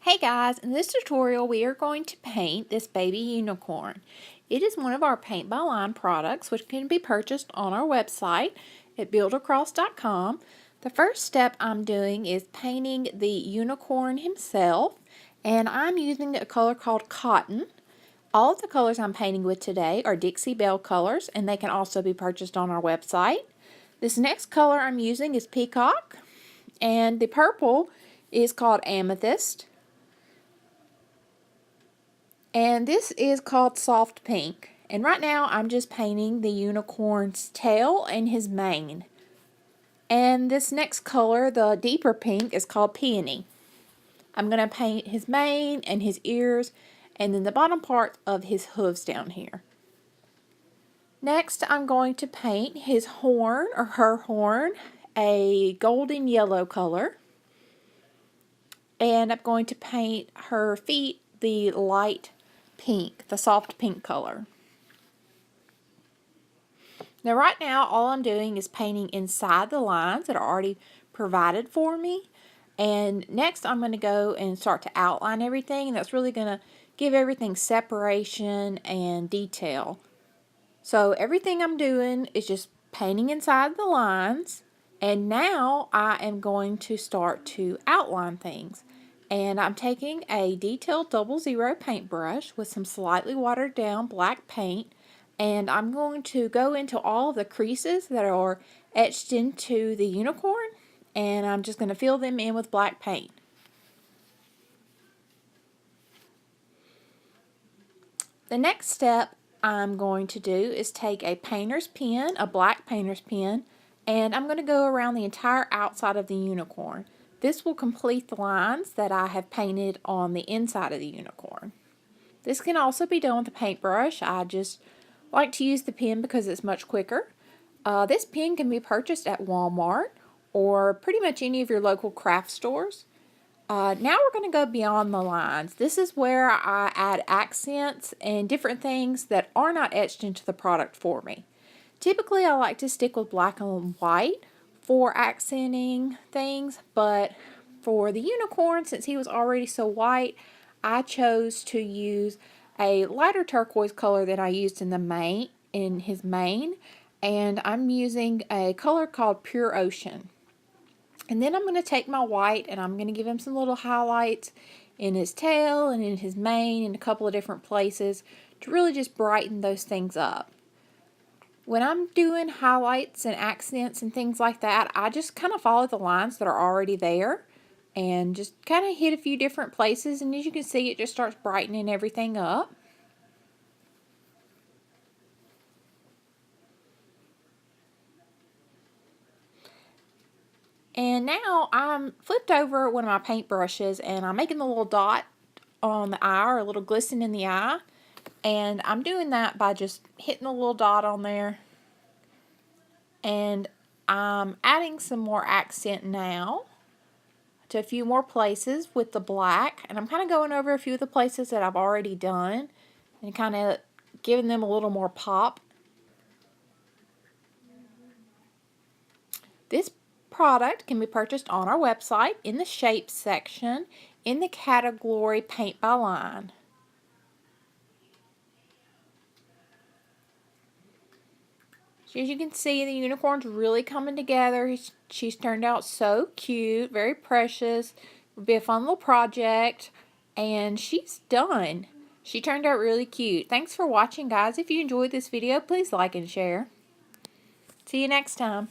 Hey guys, in this tutorial we are going to paint this baby unicorn. It is one of our Paint by Line products which can be purchased on our website at buildacross.com. The first step I'm doing is painting the unicorn himself, and I'm using a color called Cotton. All of the colors I'm painting with today are Dixie Belle colors, and they can also be purchased on our website. This next color I'm using is Peacock, and the purple is called Amethyst. And this is called Soft Pink. And right now I'm just painting the unicorn's tail and his mane. And this next color, the deeper pink, is called Peony. I'm going to paint his mane and his ears and then the bottom part of his hooves down here. Next I'm going to paint his horn or her horn a golden yellow color. And I'm going to paint her feet the light pink, the soft pink color. Now right now all I'm doing is painting inside the lines that are already provided for me, and next I'm going to go and start to outline everything, and that's really going to give everything separation and detail. So everything I'm doing is just painting inside the lines, and now I am going to start to outline things. And I'm taking a detailed 00 paintbrush with some slightly watered down black paint, and I'm going to go into all of the creases that are etched into the unicorn, and I'm just going to fill them in with black paint. The next step I'm going to do is take a painter's pen, a black painter's pen, and I'm going to go around the entire outside of the unicorn. This will complete the lines that I have painted on the inside of the unicorn. This can also be done with a paintbrush. I just like to use the pen because it's much quicker. This pen can be purchased at Walmart or pretty much any of your local craft stores. Now we're going to go beyond the lines. This is where I add accents and different things that are not etched into the product for me. Typically I like to stick with black and white for accenting things, but for the unicorn, since he was already so white, I chose to use a lighter turquoise color than I used in his mane, and I'm using a color called Pure Ocean. And then I'm going to take my white and I'm going to give him some little highlights in his tail and in his mane in a couple of different places to really just brighten those things up. When I'm doing highlights and accents and things like that, I just kind of follow the lines that are already there and just kind of hit a few different places, and as you can see, it just starts brightening everything up. And now I'm flipped over one of my paint brushes and I'm making the little dot on the eye, or a little glisten in the eye. And I'm doing that by just hitting a little dot on there. And I'm adding some more accent now to a few more places with the black. And I'm kind of going over a few of the places that I've already done and kind of giving them a little more pop. This product can be purchased on our website in the Shapes section in the category Paint by Line. So as you can see, the unicorn's really coming together. She's turned out so cute, very precious. It'll be a fun little project, and she's done. She turned out really cute. Thanks for watching, guys. If you enjoyed this video, please like and share. See you next time.